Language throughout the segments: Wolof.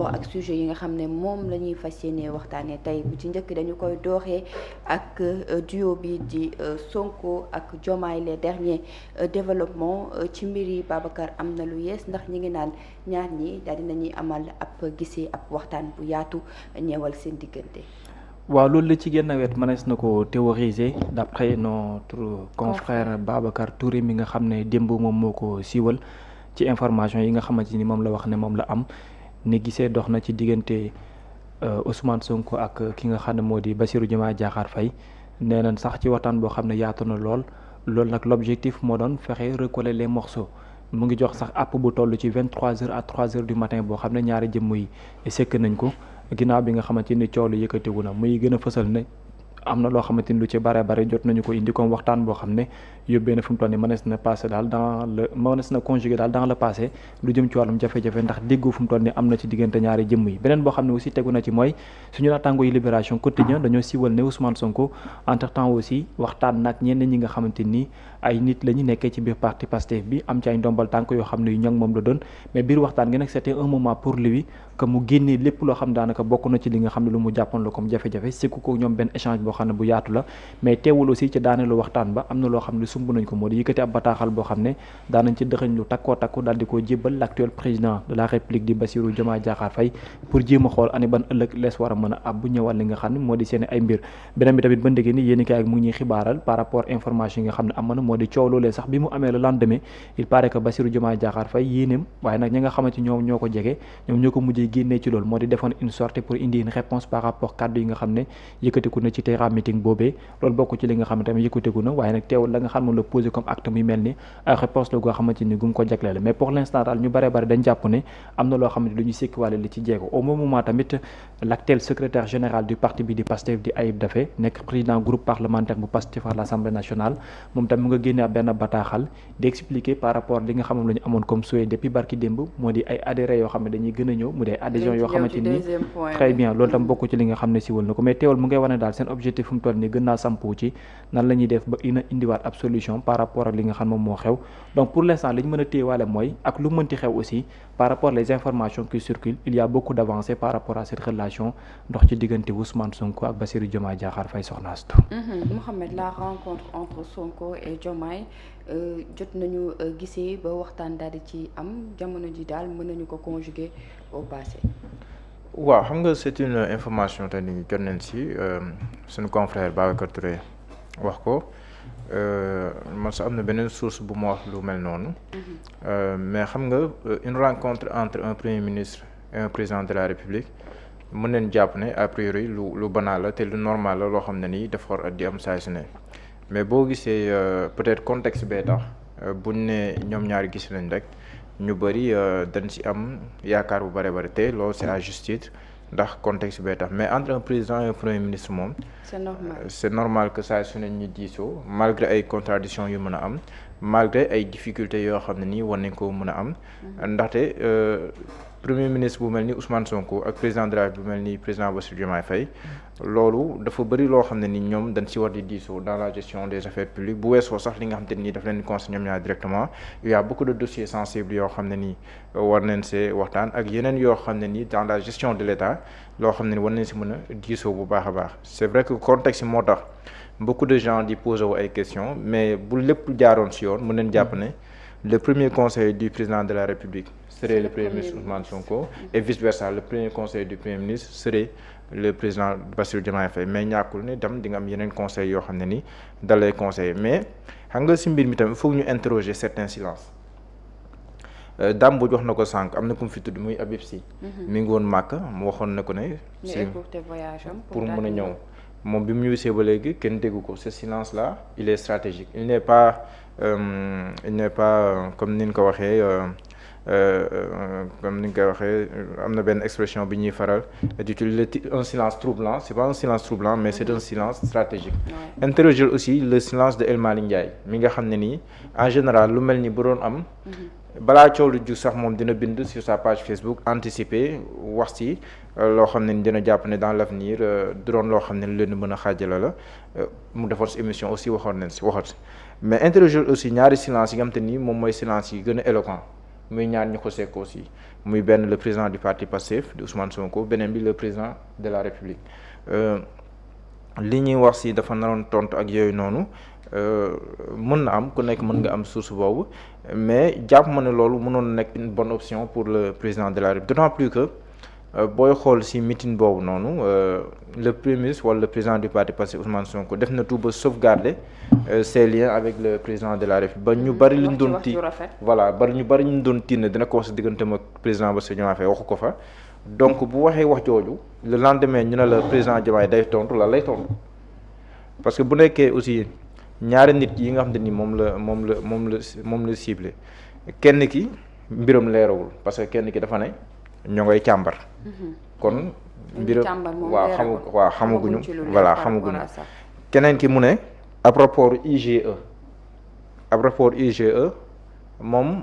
ak sujet yi nga xam ne moom la ñuy fas yéene waxtaanee tey bu ci njëkk dañu koy dooxee ak duo bi di Sonko ak Diomaye les derniers développements ci mbir yi Babacar am na lu yees ndax ñi ngi naan ñaar ñi daal dinañuy amal ab gisee ab waxtaan bu yaatu ñeewal seen diggante. waaw loolu la ci génn wet mënees na ko théoriser d'après notre confrère Babacar Touré mi nga xam ne démb moom moo ko siiwal ci information yi nga xamante ni moom la wax ne moom la am. ni gisee dox na ci diggante Ousmane Sonko ak ki nga xam ne moo di Bassirou Diomaye Diakhar Faye nee nañ sax ci waxtaan boo xam ne yaatu na loolu nag l'objectif moo doon fexe recoller les morceaux mu ngi jox sax àpp bu toll ci 23h à 3h du matin boo xam ne ñaari jëmm yi sekk nañ ko ginnaaw bi nga xamante ni coow lu yëkkatiwu na muy gën a fësal ne am na loo xamante ni lu ci bare jot nañu ko indi comme waxtaan boo xam ne yóbbee na fu mu toll nii mënees na passé daal mënees na conjugué daal dans le passé lu jëm ci wàllum jafe-jafe ndax déggoo fu mu toll nii am na ci diggante ñaari jëmm yi beneen boo xam ne aussi tegu na ci mooy suñu naataango yi Libération Quotidien dañoo siiwal ne Ousmane Sonko entre temps aussi waxtaan nag ñenn ñi nga xamante ni ay nit la ñu nekkee ci biir parti Pastef bi am ci ay ndombal tànk yoo xam ne yu ñoŋ moom la doon mais biir waxtaan gi nag c'était un moment pour lui que mu génnee lépp loo xam daanaka bokk na ci li nga xam ne lu mu jàppoon la comme jafe-jafe sikku ko ñoom benn échange boo xam ne bu yaatu la mais teewul aussi ci daaneelu waxtaan ba am na loo xam ne sumb nañ ko moo di yëkkati ab bataaxal boo xam ne daanañ ci dëxëñ lu takkoo takku daal di ko jébbal l'actuel président de la République di Bassirou Diomaye Diakhar Faye pour jéem a xool ani ban ëllëg lees war a mën a ab bu ñëwal li nga xam ne moo di seen ay mbir beneen bi tamit ba ndégee ni yéen i kaay ak mu ngi ñuy xibaaral par rapport information yi nga xam ne am na moo di coow loolee sax bi mu amee le lendemain il paraît que Bassirou Diomaye Diakhar Faye yéeneem waaye nag ñi nga xamante ñoom ñoo ko jege ñoom ñoo ko mujjee génnee ci loolu moo di defoon une sortie pour indi une réponse par rapport kaddu yi nga xam ne yëkkatiku na ci terrain meeting boobee loolu bokk ci li nga xam ne tamit yëkkatiku na waaye nag teewul la nga xam ne la posé comme acte muy mel ni ay réponse la goo xamante ni gum ko jagleel mais pour l'instant daal ñu bare dañ jàpp ne am na loo xam ne lu ñu sikkiwaale li ci jeego au même moment tamit l'actuel secrétaire général du parti bi di Pastef di Ayib Daffé nekk président groupe parlementaire bu Pastef à l'Assemblée nationale moom tamit mu nga génnee benn bataaxal di expliquer par rapport li nga xam ne la ñu amoon comme souhait depuis barki démb moo di ay adhérés yoo xam ne dañuy gën a ñëw mu di ay adhésion yoo xamante ni très bien loolu tam bokk ci li nga xam ne siwal na ko mais teewal mu ngay wane daal seen objectif fu mu toll nii gën naa sampu ci nan la ñuy def ba ina indiwaat ab solution par rapport ak li nga xam moom moo xew donc pour l'instant li ñu mën a téyewaale mooy ak lu mënti xew aussi par rapport les informations qui circulent il y a beaucoup d'avancées par rapport à cette relation ndox ci diggante Ousmane Sonko ak Bassirou Diomaye Diakhar Faye Soxna Astou. Mouhamed, la rencontre entre Sonko et Diomaye jot nañu gisee ba waxtaan daal di ci am jamono ji daal mën nañu ko conjuguer au passé. waaw xam nga c'est une information te ni jot nañ si suñu confrère Babacar Touré wax ko man sax am na beneen source bu ma wax lu mel noonu mais xam nga une rencontre entre un premier ministre et un président de la République mën nañ jàpp ne a priori lu banal la te lu normal la loo xam ne nii dafa war di am saa su ne mais boo gisee peut-être contexte bee tax buñ ne ñoom ñaari gis nañ rek ñu bëri dañ ci am yaakaar bu bëri te loolu c'est à juste titre ndax contexte bee tax mais entre un président et un premier ministre moom. c'est normal que saa su ne ñu diisoo malgré ay contradictions yu mën a am malgré ay difficultés yoo xam ne nii war nañ ko mën a am. ndaxte premier ministre bu mel ni Ousmane Sonko ak président de la République bu mel ni président Bassirou Diomaye Faye loolu dafa bëri loo xam ne ni ñoom dañ ci war di diisoo dans la gestion des affaires publiques bu weesoo sax li nga xam te nii daf leen di conseiller ñoom ñaar directement il y a beaucoup de dossiers sensibles yoo xam ne nii war nañ see waxtaan ak yeneen yoo xam ne nii dans la gestion de l'État loo xam ne ni war nañ si mën a diisoo bu baax a baax c'est vrai que contexte moo tax beaucoup de gens di poser wu ay questions mais bu lépp jaaroon si yoon mën nañ jàpp ne le premier conseil du président de la République serait le premier ministre Ousmane Sonko et vice-versa le premier conseil du premier ministre serait le président Bassirou Diomaye Faye mais ñàkkul ne dem di nga am yeneen conseils yoo xam ne ni da lay conseiller mais xam nga si mbir mi tamit il faut ñu interroger certains silences Dame Mbodj wax na ko sànq am na ku mu fi tudd muy Habib Sy mi ngi woon Màkka mu waxoon na ko ne pour mën a ñëw moom bi mu ñëwee ba léegi kenn déggu ko ce silence là il est stratégique il n'est pas comme ni ñu ko waxee am na benn expression bi ñuy faral d'utiliser un silence troublant c'est pas un silence troublant mais c'est un silence stratégique. Interroger aussi le silence de El Malick Ndiaye mi nga xam ne nii en général lu mel ni bu doon am. balaa coow lu ju sax moom dina bind sur sa page Facebook anticiper wax ci loo xam ne dina jàpp ne dans l'avenir du doon loo xam ne lu leen mën a xaajala la mu defoon si émission aussi waxoon nañ si waxat mais interroger aussi ñaari silence yi nga xam te ni moom mooy silence yi gën a éloquent muy ñaar ñu ko sekk aussi muy benn le président du parti Pastef di Ousmane Sonko beneen bi le président de la République li ñuy wax si dafa naroon tontu ak yooyu noonu mën na am ku nekk mën nga am source boobu mais jàpp ma ne loolu mënoon nekk une bonne option pour le président de la République d'autant plus que booy xool si meeting boobu noonu le premier ministre wala le président du parti Pastef Ousmane Sonko def na tout ba sauvegarder ses liens avec le président de la République ba ñu bari li ñu doon tiit voilà ñu bari ñu doon tiit ne dina ko wax si digganteem ak président Bassirou Diomaye Faye waxu ko fa donc bu waxee wax jooju le lendemain ñu ne la président Diomaye day tontu la lay tontu parce que bu nekkee aussi ñaari nit yi nga xam te ni moom la ciblé kenn ki mbiram leerawul parce que kenn ki dafa ne ñoo ngay càmbar kon mbiram xamaguñu keneen ki mu ne ab rapport IGE moom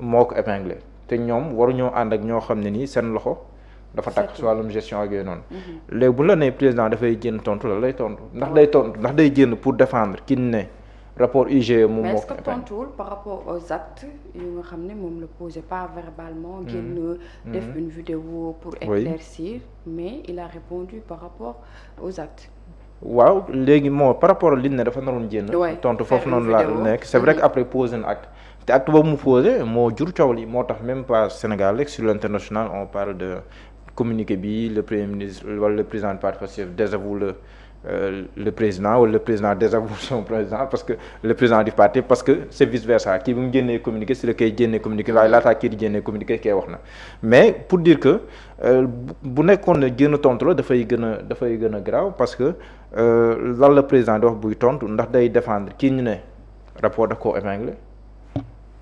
moo ko épinglé te ñoom waruñoo ànd ak ñoo xam ne nii seen loxo dafa takk si wàllum gestion ak yooyu noonu léegi bu la nee président dafay génn tontu la lay tontu ndax day génn pour défendre ki ne rapport IGE moom moo ko. mais est-ce que tontuwul par rapport aux actes yu nga xam ne moom la posé pas verbalement. génn def une vidéo pour éclaircir mais il a répondu par rapport aux actes. waaw léegi moo par rapport li ne dafa naroon génn. tontu foofu noonu la nekk c'est vrai que après posé na acte te acte boobu mu posé moo jur coow li moo tax même pas Sénégal rek sur l'international on parle de communiqué bi le premier ministre wala le président du parti Pastef désavoue le président wala le président désavoue son président parce que le président du parti parce que c'est vice versa kii bu mu génnee communiqué si la koy génnee communiqué waaye laataa kii di génnee communiqué kay wax na mais pour dire que bu nekkoon ne génn tontu la dafay gën a grave parce que lan la président di wax buy tontu ndax day défendre kii ñu ne rapport da koo épinglé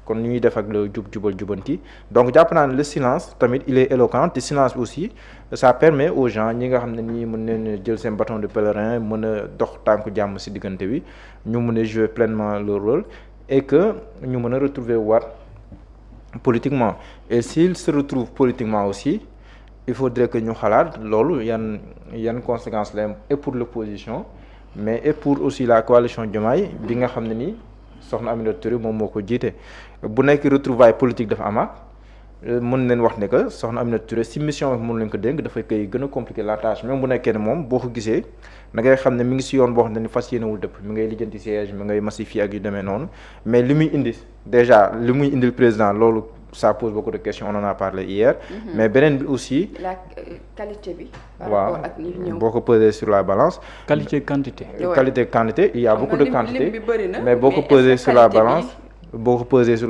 kon ñu ñuy def ak le jubal jubanti donc jàpp naa ne le silence tamit il est éloquent te silence bi aussi ça permet aux gens ñi nga xam ne nii mën nañ jël seen bâton de pèlerin mën a dox tànku jàmm ci diggante bi ñu mën a jouer pleinement leur rôle et que ñu mën a retrouver waat politiquement et s'il se retrouve politiquement aussi il faudrait que ñu xalaat loolu yan conséquences la am et pour l'opposition mais et pour aussi la coalition Diomaye bi nga xam ne nii soxna Aminata Touré moom moo ko jiite bu nekk retrouvaille politique dafa amaat mën leen wax ne que soxna Aminata Touré si mission bi mën leen ko dénk dafay koy gën a compliquer la tâche même bu nekkee ne moom boo ko gisee da ngay xam ne mi ngi si yoon boo xam ne ni fas yéenewul dëpp mi ngay lijjanti siège mi ngay massifier ak yu demee noonu mais li muy indil président loolu ça pose beaucoup de questions on en a parlé hier mais beneen bi aussi la qualité bi waaw boo ko peser sur la balance qualité quantité il y a beaucoup de quantité mais boo ko peser sur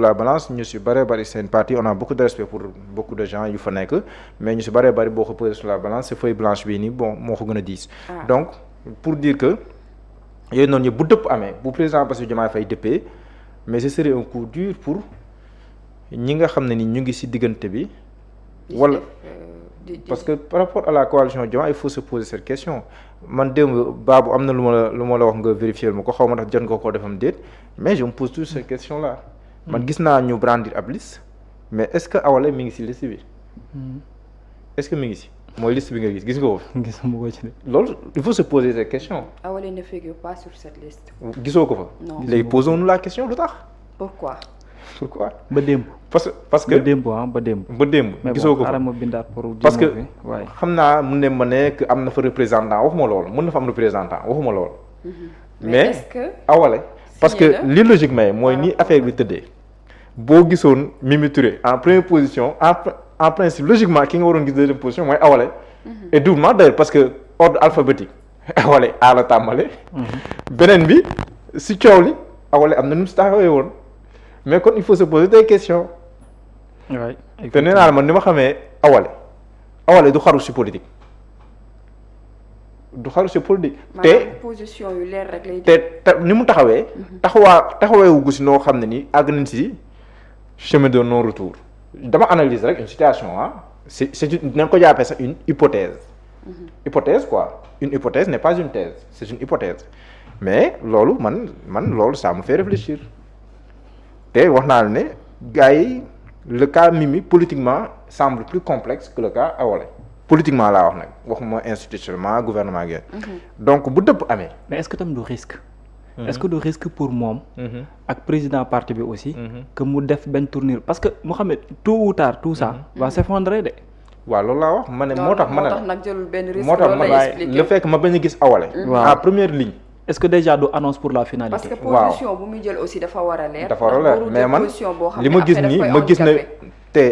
la balance ñu si bëree bëri seen parti on a beaucoup de respect pour beaucoup de gens yu fa nekk mais ñu si bëree bëri boo ko peser sur la balance c'est feuille blanche bii nii bon moo ko gën a diis donc pour dire que yooyu noonu yëpp bu dëpp amee bu président Bassirou Diomaye Faye dëppee mais ce serait un coup dur pour ñi nga xam ne ni ñu ngi ci diggante bi wala parce que par rapport à la coalition Diomaye il faut se poser cette question man démb Babou am na lu ma la wax nga vérifier ma ko xaw ma ndax jot nga koo defam déet mais je me pose toujours cette question là man gis naa ñu brandir ab liste mais est-ce que Awalé mi ngi ci liste bi est-ce que mi ngi ci mooy liste bi nga gis nga ko gisuma ko ci loolu il faut se poser cette question Awalé ne figure pas sur cette liste gisoo ko fa léegi posons-nous la question lu tax pourquoi ba démb parce que ba démb gisoo ko fa ma bindaat pour parce que xam naa mun ne ma ne que am na fa représentant waxuma loolu mën na fa am représentant waxuma loolu mais Awalé parce que li logique may mooy ni affaire bi tëddee boo gisoon Mimi Touré en première position en principe logiquement ki nga waroon gis deuxième position mooy Awalé et doublement d'ailleurs parce que ordre alphabétique Awalé a la tàmbale beneen bi si coow li Awalé am na nu mu si taxawee woon mais kon il faut se poser des questions. te nee naa la man ni ma xamee Awalé du xaru ci politique te position yu leer rek lay te ni mu taxawee. taxaweewu gu ci noo xam ne ni àgg nañ ci chemin de non retour dama analyse rek une situation c'est nañ ko jàppee sax une hypothèse. hypothèse quoi une hypothèse n'est pas une thèse c'est une hypothèse mais loolu man loolu ça me fait réfléchir. te wax naa la ne gars yi le cas Mimi politiquement semble plus complexe que le cas Awalé politiquement laa wax nag waxuma institutionnellement gouvernement ak donc bu dëpp amee. mais est-ce que tam du risque est-ce que du risque pour moom. ak président parti bi aussi. que mu def benn tournure parce que Mouhamed tôt ou tard tout ça. va s'effondrer de. waaw loolu laa wax ma ne moo tax. nag jëlul benn risque. moo tax le fait que ma bañ a gis Awalé. waaw en première ligne. est-ce que déjà du annonce pour la finalité. parce que position bu muy jël aussi dafa war a leer. dafa war a leer mais man li ma gis nii ma gis ne te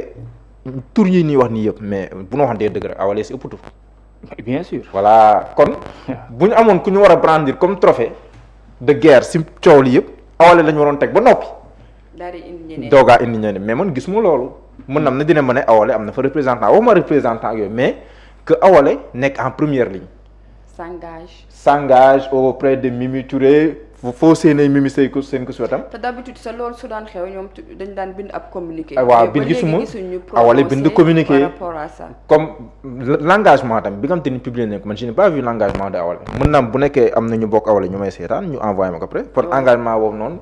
tur yi nii wax nii yëpp mais bu ñu waxantee dëgg rek Awalé si ëpp tur. bien sûr. voilà kon bu ñu amoon ku ñu war a brandir comme trophée de guerre si coow li yëpp Awalé la ñu waroon teg ba noppi. daal di indi ñeneen doogaa indi ñeneen mais man gisuma loolu. mën na am na dina ma ne Awalé am na fa représentant waxuma représentant ak yooyu mais que Awalé nekk en première ligne. s'engage auprès de Mimi Touré foo seenee Mimi seen ko si wetam. te d'habitude sa loolu su daan xew ñoom dañ daan bind ab communiqué. waaw bind gisuma Awalé bind communiqué par rapport à ça. comme l'engagement tam bi nga xam te ni publié nañ ko man je n'ai pas vu l'engagement de Awalé mën na am bu nekkee am na ñu bokk Awalé ñu may seetaan ñu envoyé ma ko après pour engagement boobu noonu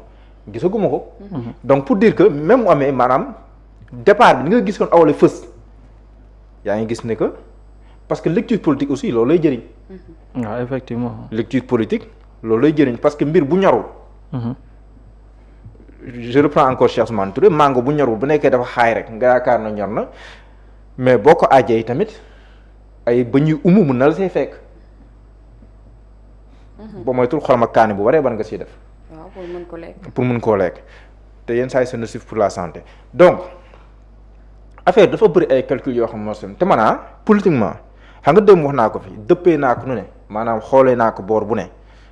gisaguma ko. donc pour dire que même mu amee maanaam départ bi ni nga gisoon Awalé fës yaa ngi gis ne que parce que lecture politique aussi loolu lay jëriñ. waaw effectivement. lecture politique loolu lay jëriñ parce que mbir bu ñorul. je reprends encore Cheikh Ousmane Touré mango bu ñorul bu nekkee dafa xaay rek nga yaakaar na ñor na mais boo ko àjjee tamit ay ba ñuy umu mun na la see fekk. boo moytul xorom ak kaani bu waree ban nga siy def. waaw pour mën ko lekk. pour mën koo lekk te yenn saa yi c'est nocif pour la santé donc affaire dafa bëri ay calcul yoo xam moo sem te maanaam politiquement. xam nga dem wax naa ko fi dëppee naa ko nu ne maanaam xoolee naa ko boor bu ne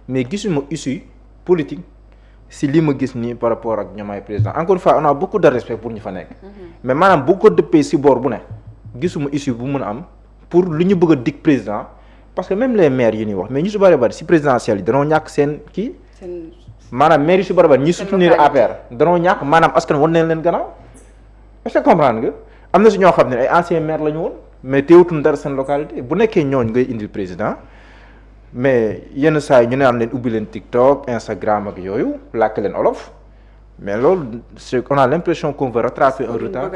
mais gisuma issue politique si li ma gis nii par rapport ak Diomaye président encore une fois on a beaucoup de respect pour ñu fa nekk. mais maanaam bu ko dëppee si boor bu ne gisuma issue bu mën a am pour lu ñu bëgg a dig président parce que même les maires yi ñuy wax mais ñu si bëri bëri si présidentielle yi danoo ñàkk seen kii. maanaam maires yi si bëri bëri ñi soutenir APR danoo ñàkk maanaam askan wan nañ leen gannaaw est-ce que comprendre nga am na si ñoo xam ne ay anciens maires la ñu woon. mais teewutuñ dara seen localité bu nekkee ñooñ ngay indil président mais yenn saa yi ñu ne am leen ubbi leen TikTok Instagram ak yooyu làkk leen olof mais loolu c'est on a l'impression qu'on veut rattraper un retard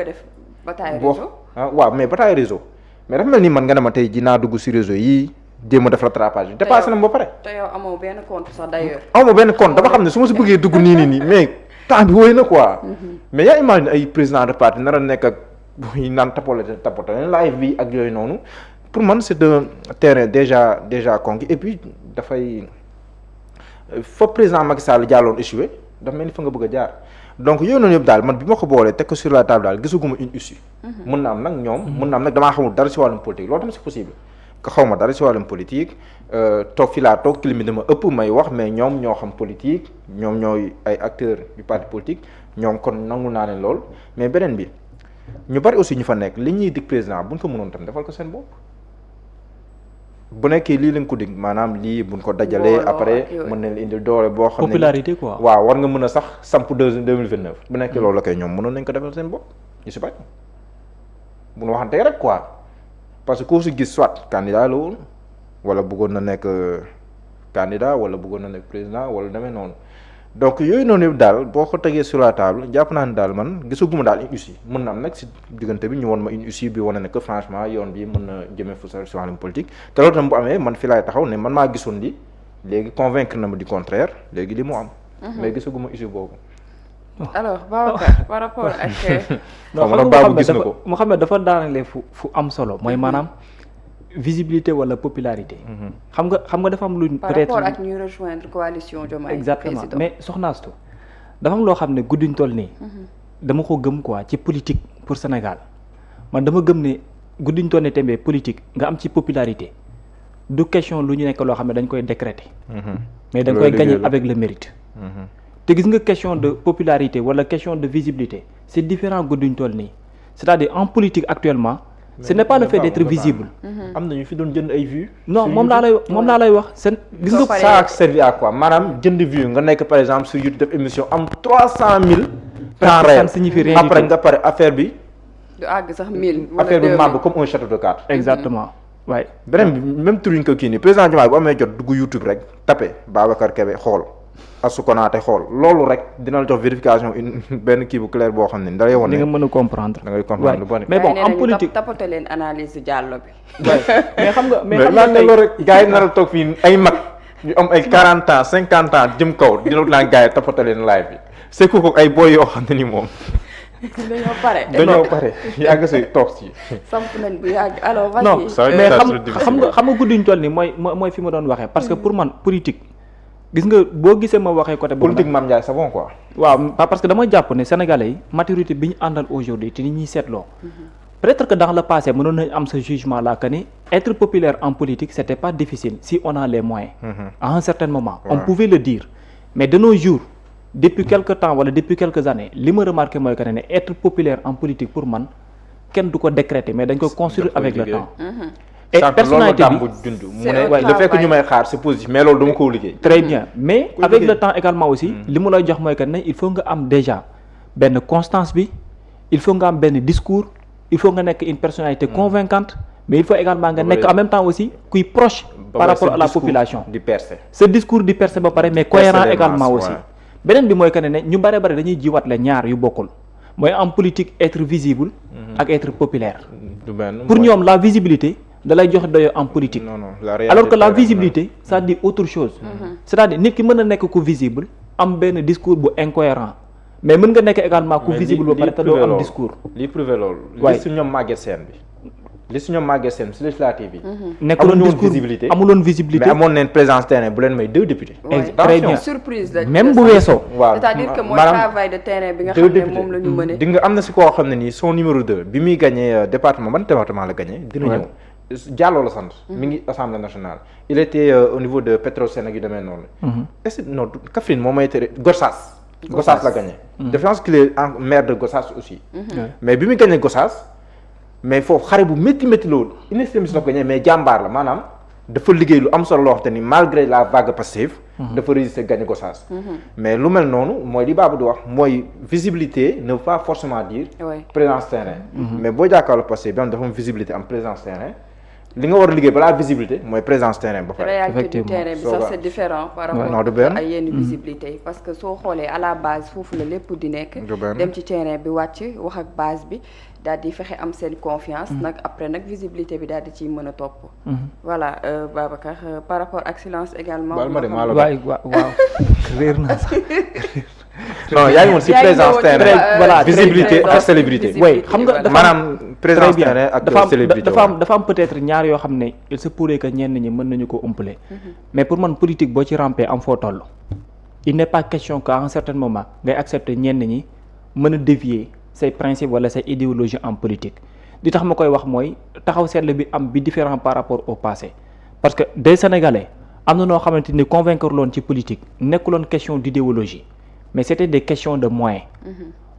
boo waaw mais bataille réseau mais dafa mel ni man nga ne ma tey ji naa dugg si réseau yi jéem a def rattrapage bi dépassé na ma ba pare. te yow amoo benn compte sax d'ailleurs. amoo benn compte dama xam ne su ma si bëggee dugg nii mais temps bi wóy na quoi. mais yaa imagine ay président de parti nar a nekk ak. buy naan tapote live bi ak yooyu noonu pour man c'est un terrain déjà conquis et puis dafay fa président Macky Sall jàlloon échoué dafa mel ni fa nga bëgg a jaar donc yooyu noonu yëpp daal man bi ma ko boolee teg ko sur la table daal gisaguma une issue. mën na am nag ñoom mën na am nag damaa xamul dara ci wàllum politique loolu tam c'est possible que xaw ma dara ci wàllum politique toog fi laa toog climat dama ëpp may wax mais ñoom ñoo xam politique ñoom ñooy ay acteurs du parti politique ñoom kon nangu naa leen lool mais beneen bi. ñu bari aussi ñu fa nekk li ñuy dig président buñ ko mënoon tam defal ko seen bopp bu nekkee lii lañ ko dig maanaam lii buñ ko dajalee après mën nañ indil doole boo xam ne popularité quoi waaw war nga mën a sax samp 2029 bu nekkee loolu la koy ñoom mënoon nañ ko defal seen bopp ñu si bañ bu ñu waxantee rek quoi parce que koo si gis soit candidat la woon wala bëggoon na nekk candidat wala bëggoon na nekk président wala demee noonu donc yooyu noonu yëpp daal boo ko tegee sur la table jàpp naa ne daal man gisaguma daal une issue mën na am nag si diggante bi ñu won ma une issue bi wane ne que franchement yoon bi mën na jëmee fu sa si wàllum politique te loolu tam bu amee man fi laay taxaw ne man maa gisoon li léegi convaincre na ma du contraire léegi li mu am. mais gisaguma issue boobu. alors Babacar par rapport ak. Mouhamed dafa daanale fu am solo mooy maanaam. visibilité wala popularité. xam nga dafa am lu. par rapport ak ñuy rejoindre coalition Diomaye exactement mais soxnaastu dafa am loo xam ne guddiñ toll nii. dama ko gëm quoi ci politique pour Sénégal man dama gëm ne guddiñ toll ne tembe politique nga am ci popularité du question lu ñu nekk loo xam ne dañ koy décréter. mais dañ koy gagner avec le mérite. te gis nga question de popularité wala question de visibilité c'est différent guddiñ toll nii c'est-à-dire en politique actuellement. ce n'est pas le fait d'être visible. am na ñu fi doon jënd ay vues. non moom laa lay wax seen. gis nga ça a servi à quoi maanaam jënd vue nga nekk par exemple sur YouTube def émission am 300000. temps réel après nga pare affaire bi. du àgg sax 1000. affaire bi màbb comme un château de cartes. exactement waaye. beneen bi même tur ñu ko kii nii président Diomaye bu amee jot dugg YouTube rek tapé Babacar Kébé xool. Assou Konaté xool loolu rek dina la jox vérification benn kii bu clair boo xam ne da lay wane. di nga mën a comprendre. da ngay comprendre lu bari. mais bon en politique tapoter leen analyse Diallo bi. mais xam nga mais loolu rek gars yi nar a toog fii ay mag ñu am ay 40 ans 50 ans jëm kaw dina naan gars yi tapata leen live bi c'est que ay boy yoo xam ne ni moom. dañoo pare yàgg si toog si. samp nañ bu yàgg alors vas-y. non mais xam nga guddi ñu toll nii mooy fi ma doon waxee parce que pour man politique. gis nga boo gisee ma waxee côté boobu politique Mame Ndiaye c'est bon quoi. waaw parce que dama jàpp ne sénégalais yi maturité bi ñu àndal aujourd'hui te ni ñuy seetloo. peut-être que dans le passé mënoon nañu am ce jugement là que ni être populaire en politique c'était pas difficile si on a les moyens. À un certain moment. On pouvait le dire mais de nos jours depuis quelque temps wala depuis quelques années li ma remarqué mooy que ne être populaire en politique pour man kenn du ko décréter mais dañ ko construire avec le temps. Et personnalité bi le fait que ñu may xaar c'est positif mais loolu dama ko liggéey. très bien mais avec le temps également aussi li mu lay jox mooy que ne il faut nga am déjà benn constance bi il faut nga am benn discours il faut nga nekk une personnalité convaincante mais il faut également nga nekk en même temps aussi kuy proche par rapport à la population di percer ce discours di percer ba pare mais cohérent également aussi beneen bi mooy que ne ñu bare dañuy jiwaat la ñaar yu bokkul mooy en politique être visible ak être populaire pour ñoom la visibilité da lay jox doyo en politique alors que la visibilité ça dit autre chose c'est-à-dire nit ki mën a nekk ku visible am benn discours bu incohérent mais mën nga nekk également ku visible ba pare te doo am discours lii prouvé loolu li su ñoom Maguette Sène bi li su ñoom Maguette Sène si législative yi nekkuloon discours amuloon visibilité mais amoon neen présence terrain bu leen may 2 députés très bien surprise la même bu weesoo waaw c'est-à-dire que mooy travail de terrain bi nga xam ne moom la ñu mëne di nga am na si koo xam ne nii son numéro 2 bi muy gagné département ban département la gagné dina ñëw Diallo la sant mi ngi assemblée nationale il était au niveau de Petrosen ak yu demee noonu est-ce que non Kaffrine moom may tere Gossas la gagné je pense qu'il est maire de Gossas aussi mais bi muy gagné Gossas mais foofu xare bu métti loolu une extrémiste la ko gagné mais jàmbaar la maanaam dafa liggéey lu am solo loo xam te ni malgré la vague passive dafa résister gagné Gossas mais lu mel noonu mooy li Babou di wax mooy visibilité ne veut pas forcément dire présence terrain mais boo jàkkaarloo passé bi am dafa am visibilité am présence terrain li nga war a liggéey balaa visibilité mooy présence terrain ba pare. réalité du terrain bi sax c'est différent par rapport ak yenn visibilité yi parce que soo xoolee à la base foofu la lépp di nekk dem ci terrain bi wàcc wax ak base bi daal di fexe am seen confiance nag après nag visibilité bi daal di ciy mën a topp voilà Babacar par rapport ak silence également waaw réer naa sax non yaa ngi woon si présence terrain voilà visibilité ak célébrité way xam nga maanaam présence terrain ak célébrité dafa am peut-être ñaar yoo xam ne il se pourrait que ñenn ñi mën nañu ko umpale mais pour man politique boo ci rampé am foo toll il n'est pas question qu'à un certain moment ngay accepter ñenn ñi mën a dévier say principes wala say idéologie en politique li tax ma koy wax mooy taxaw seetlu bi am bi différent par rapport au passé parce que des Sénégalais am na noo xamante ni convaincre loon ci politique nekkuloon question d'idéologie mais c'était des questions de moyens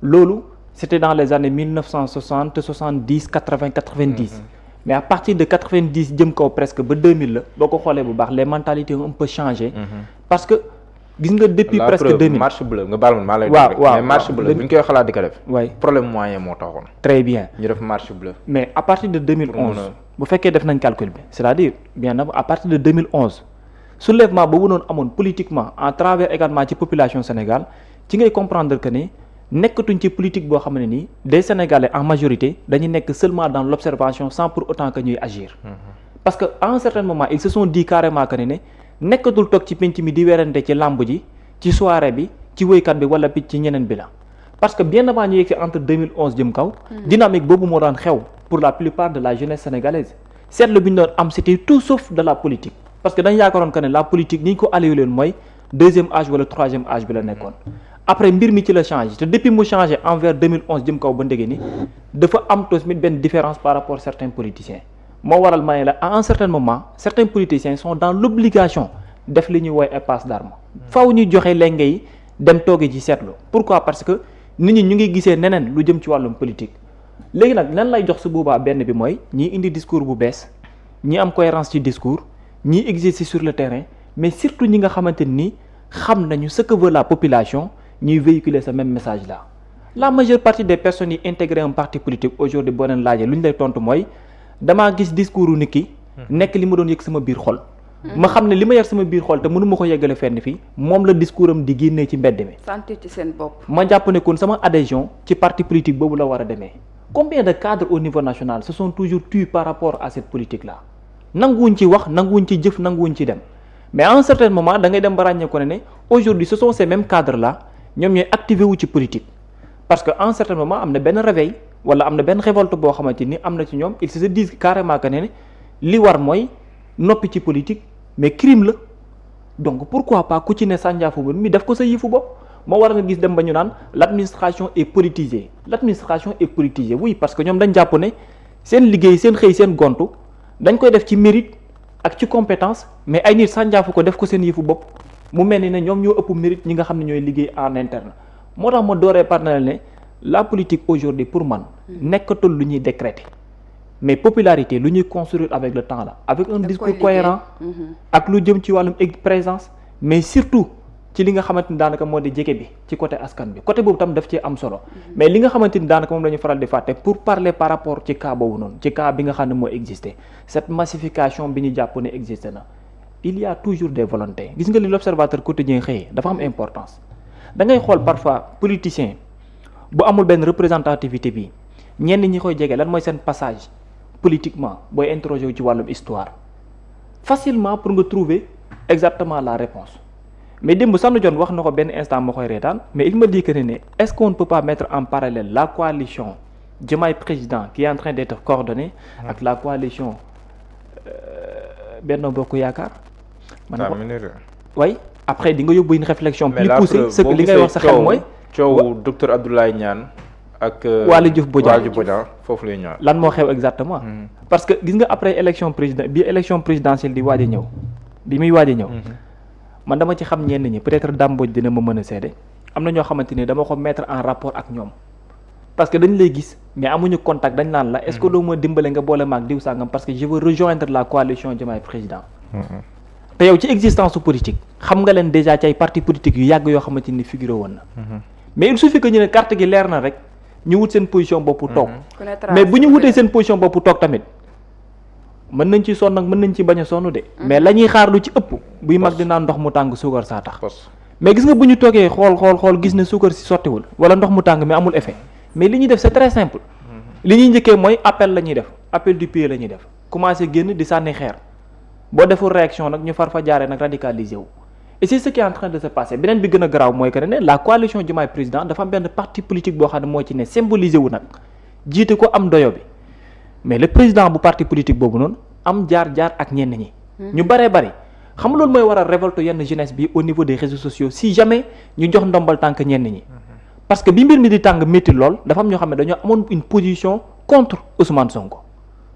loolu c'était dans les années 1960 70 80 90 mais à partir de 90 jëm kaw presque ba 2000 la boo ko xoolee bu baax les mentalités ont un peu changé parce que gis nga depuis presque 2000 marche bleue nga baal maa lay waaw mais marche bleue bu ñu koy xalaat di ko def waay problème moyen moo taxoon très bien ñu def marche bleue mais à partir de 2011 bu fekkee def nañ calcul bi c'est-à-dire bien à partir de 2011 soulèvement boobu noonu amoon politiquement à travers également ci population Sénégal ci ngay comprendre que ni nekkatuñ ci politique boo xam ne nii des Sénégalais en majorité dañuy nekk seulement dans l'observation sans pour autant que ñuy agir parce que à un certain moment ils se sont dit carrément que ne nekkatul toog ci penc mi di werante ci làmb ji ci soirée bi ci wéykat bi wala ci ñeneen bi la parce que bien avant ñu yegg si entre 2011 jëm kaw dynamique boobu moo daan xew pour la plupart de la jeunesse sénégalaise seetlu bi ñu doon am c'était tout sauf de la politique parce que dañu yaakaaroon que ne la politique ni ñu ko allié leen mooy deuxième âge wala troisième âge bi la nekkoon après mbir mi ci la changé te depuis mu changé envers 2011 jëm kaw ba ndege ni dafa am tamit benn différence par rapport certains politiciens moo waral ma ne la à un certain moment certains politiciens sont dans l'obligation def li ñuy woy ay passe d'armes faw ñu joxe lenge yi dem tooge ci seetlu pourquoi parce que nit ñi ñu ngi gisee neneen lu jëm ci wàllum politique léegi nag lan lay jox su boobaa benn bi mooy ñii indi discours bu bees ñi am cohérence ci discours ñii exister sur le terrain mais surtout ñi nga xamante ni xam nañu ce que veut la population ñuy véhiculer ce même message là la majeure partie des personnes yi intégré un parti politique aujourd'hui boo leen laajee lu ñu lay tontu mooy damaa gis discours u nit ki nekk li ma doon yëg sama biir xol ma xam ne li ma yar sama biir xol te mënu ma ko yeggale fenn fii moom la discours am di génnee ci mbedd mi sentir ci seen bopp ma jàpp ne kon sama adhésion ci parti politique boobu la war a demee combien de cadres au niveau national se sont toujours tus par rapport à cette politique là nanguwuñ ci wax nanguwuñ ci jëf nanguwuñ ci dem mais à un certain moment da ngay dem ba ràññee ko ne aujourd'hui ce sont ces mêmes cadres là ñoom ñooy activé wu ci politique parce que à un certain moment am na benn réveil wala am na benn révolte boo xamante ni am na ci ñoom ils se disent carrément que ne li war mooy noppi ci politique mais crime la donc pourquoi pas ku ci ne sànjaafu ba mi def ko sa yëfu bopp moo war nga gis dem ba ñu naan l'administration est politisée oui parce que ñoom dañ jàpp ne seen liggéey seen xëy seen gontu dañ koy def ci mérite ak ci compétence mais ay nit sànjaafu ko def ko seen yëfu bopp mu mel ni ne ñoom ñoo ëpp mérite ñi nga xam ne ñooy liggéey en interne moo tax ma dooree partenaire ne la politique aujourd'hui pour man nekkatul lu ñuy décréter mais popularité lu ñuy construire avec le temps la avec un discours cohérent ak lu jëm ci wàllum présence mais surtout ci li nga xamante ni daanaka moo di jege bi ci côté askan bi côté boobu tam daf ci am solo mais li nga xamante ni daanaka moom la ñu faral di fàtte pour parler par rapport ci cas boobu noonu ci cas bi nga xam ne moo existé cette massification bi ñu jàpp ne existé na il y a toujours des volontés gis nga li l'observateur quotidien xëyee dafa am importance da ngay xool parfois politicien bu amul benn représentativité bi ñenn ñi koy jege lan mooy seen passage politiquement booy interroger wu ci wàllum histoire facilement pour nga trouver exactement la réponse mais démb Sanu Dione wax na ko benn instant ma koy reetaan mais il me dit que ne est-ce qu'on ne peut pas mettre en parallèle la coalition Diomaye président qui est en train d'être coordonnée ak la coalition Benno Bokk Yaakaar oui après di nga yóbbu une réflexion plus poussée ce que li ngay wax sa xel mooy coow docteur Abdoulaye Niane ak Waly Diouf Bodiang foofu lay ñëwaat lan moo xew exactement parce que gis nga après élection présidentielle di waaj a ñëw bi muy waaj a ñëw man dama ci xam ñenn ñi peut-être dàmbooj dina ma mën a seede am na ñoo xamante ni dama ko mettre en rapport ak ñoom parce que dañ lay gis mais amuñu contact dañ naan la est-ce que doo ma dimbale nga boole maag diw sàngam parce que je veux rejoindre la coalition Diomaye président te yow ci existence su politique xam nga leen déjà ci ay parti politique yu yàgg yoo xamante ni figuré woon na mais il suffit que ñu ne carte gi leer na rek ñu wut seen position bopp toog mais bu ñu wutee seen position bopp toog tamit mën nañ ci sonn nag mën nañ ci bañ a sonn de mais la ñuy xaar lu ci ëpp buy mag di naan ndox mu tàng suukar saa tax mais gis nga bu ñu toogee xool gis ne suukar si sottiwul wala ndox mu tàng mais amul effet mais li ñuy def c'est très simple li ñuy njëkkee mooy appel la ñuy def appel du pied la ñuy def commencé génn di sànni xeer boo deful réaction nag ñu far fa jaaree nag radicalisé wu et c'est ce qui est en train de se passer beneen bi gën a garaaw mooy que ne la coalition Diomaye président dafa am benn parti politique boo xam ne moo ci ne symbolisé wu nag jiite ko am doyo bi mais le président bu parti politique boobu noonu am jaar-jaar ak ñenn ñi ñu bëree bëri xam nga loolu mooy waral révolte yenn jeunesse bi au niveau des réseaux sociaux si jamais ñu jox ndombal tànk ñenn ñi parce que bi mbir mi di tàng métti lool dafa am ñoo xam ne dañoo amoon une position contre Ousmane Sonko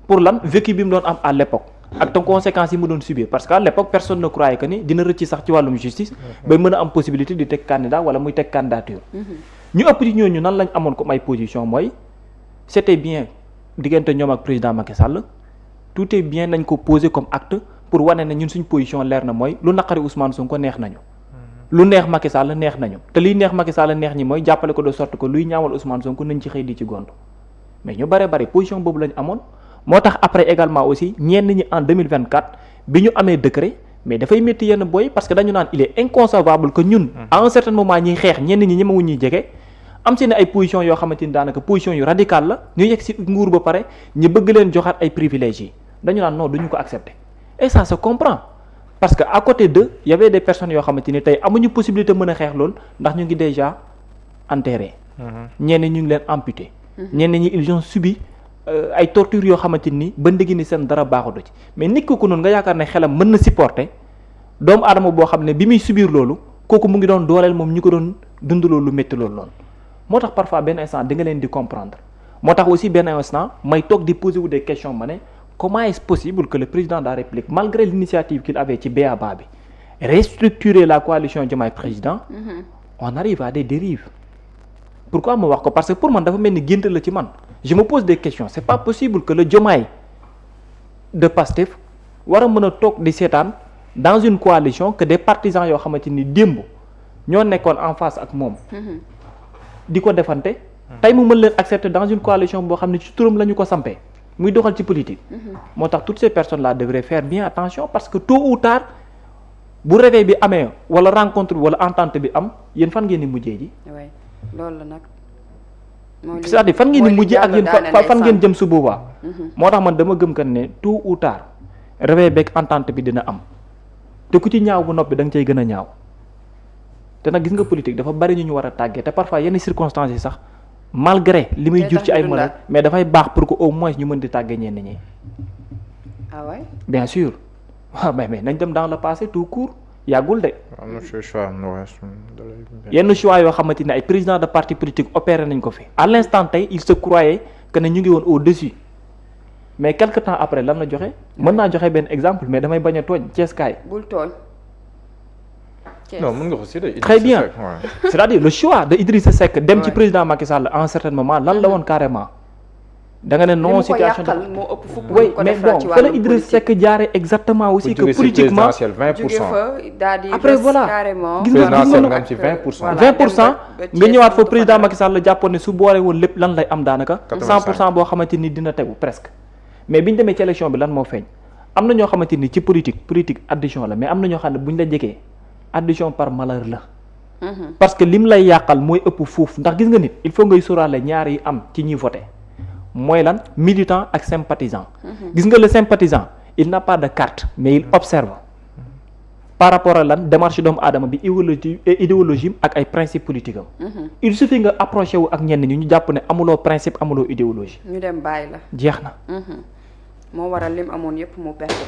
pour lan vécu bi mu doon am à l'époque ak te conséquences yi mu doon subir parce que à l'époque personne ne croyait que ni dina rëcc sax ci wàllum justice bay mën a am possibilité di teg candidat wala muy teg candidature ñu ëpp ci ñooñu nan lañ amoon comme ay position mooy c'était bien diggante ñoom ak président Macky Sall tout est bien nañ ko poser comme acte pour wane ne ñun suñ position leer na mooy lu naqari Ousmane Sonko neex nañu lu neex Macky Sall neex nañu te liy neex Macky Sall neex ñi mooy jàppale ko de sorte que luy ñaawal Ousmane Sonko nañ ci xëy di ci gontu mais ñu bare position boobu lañ amoon moo tax après également aussi ñenn ñi en 2024 bi ñu amee décret mais dafay métti yenn boy parce que dañu naan il est inconcevable que ñun à un certain moment ñiy xeex ñenn ñi ñemewuñ ñuy jege am seen ay position yoo xamante ni daanaka position yu radical la ñu yegg ci nguur ba pare ñu bëgg leen joxaat ay privilèges yi dañu naan non duñu ko accepter et ça se comprend parce que à côté d'eux y avait des personnes yoo xamante ni tey amuñu possibilité mën a xeex loolu ndax ñu ngi déjà enterré ñenn ñu ngi leen amputé ñenn ñi ils ont subi ay torture yoo xamante ni ba ndëgg ni seen dara baaxatu ci mais nit ko noonu nga yaakaar ne xelam mën na supporter doomu aadama boo xam ne bi muy subir loolu kooku mu ngi doon dooleel moom ñu ko doon dund loolu métti loolu noonu moo tax parfois benn instant di nga leen di comprendre moo tax aussi benn instant may toog di poser wu des questions ma ne comment est-ce possible que le président de la République malgré l'initiative qu'il avait ci BABA bi restructurer la coalition Diomaye président on arrive à des dérives pourquoi ma wax ko parce que pour man dafa mel ni gént la ci man je me pose des questions c'est pas possible que le Diomaye de Pastef war a mën a toog di seetaan dans une coalition que des partisans yoo xamante ni démb ñoo nekkoon en face ak moom di ko defante tey mu mën leen accepter dans une coalition boo xam ne ci turam la ñu ko sampee muy doxal ci politique moo tax toutes ces personnes là devraient faire bien attention parce que tôt ou tard bu réveil bi amee wala rencontre bi wala entente bi am yéen fan ngeen di mujjee ji loolu la nag c'est-à-dire fan ngeen di mujjee ak yéen fan ngeen jëm su boobaa moo tax man dama gëm kan ne tôt ou tard réveil beeg entente bi dina am te ku ci ñaaw bu noppi da nga cay gën a ñaaw te nag gis nga politique dafa bari ñu war a tàggee te parfois yenn circonstances yi sax malgré li muy jur ci ay malheur mais dafay baax pour que au moins ñu mën di tàggee ñenn ñi. ah ouais bien sûr waaw mais nañ dem dans le passé tout court yàggul de. am na choix yenn choix yoo xamante ne ay président de parti politique opéré nañ ko fi à l'instant tey il se croyait que ne ñu ngi woon au-dessus mais quelque temps après lan la joxe. mën naa joxe benn exemple mais damay bañ a tooñ Thiès kaay. bul tooñ. non mën nga ko citer. très bien c'est-à-dire le choix de Idrissa Seck dem ci président Macky Sall à un certain moment lan la woon carrément. da nga ne non situation de moo ëpp fukk oui mais bon fa la Idrissa Seck jaaree exactement aussi que politiquement après voilà gis nga 20% nga ñëwaat fa président Macky Sall la jàppoon ne su boole woon lépp lan lay am daanaka 100% boo xamante ni dina tegu presque mais biñ demee ci élection bi lan moo feeñ am na ñoo xamante ni ci politique addition la mais am na ñoo xam ne buñ la jegee addition par malheur la parce que lim lay yàqal mooy ëpp fuuf ndax gis nga nit il faut ngay sóoraale ñaar yi am ci ñuy voté mooy lan militant ak sympathisant gis nga le sympathisant il n'a pas de carte mais il observe par rapport à lan démarche doomu aadama bi idéologie ak ay principe politique am il suffit nga approché wu ak ñenn ñi ñu jàpp ne amuloo principe amuloo idéologie ñu dem bàyyi la jeex na moo waral lim amoon yépp mu perte ko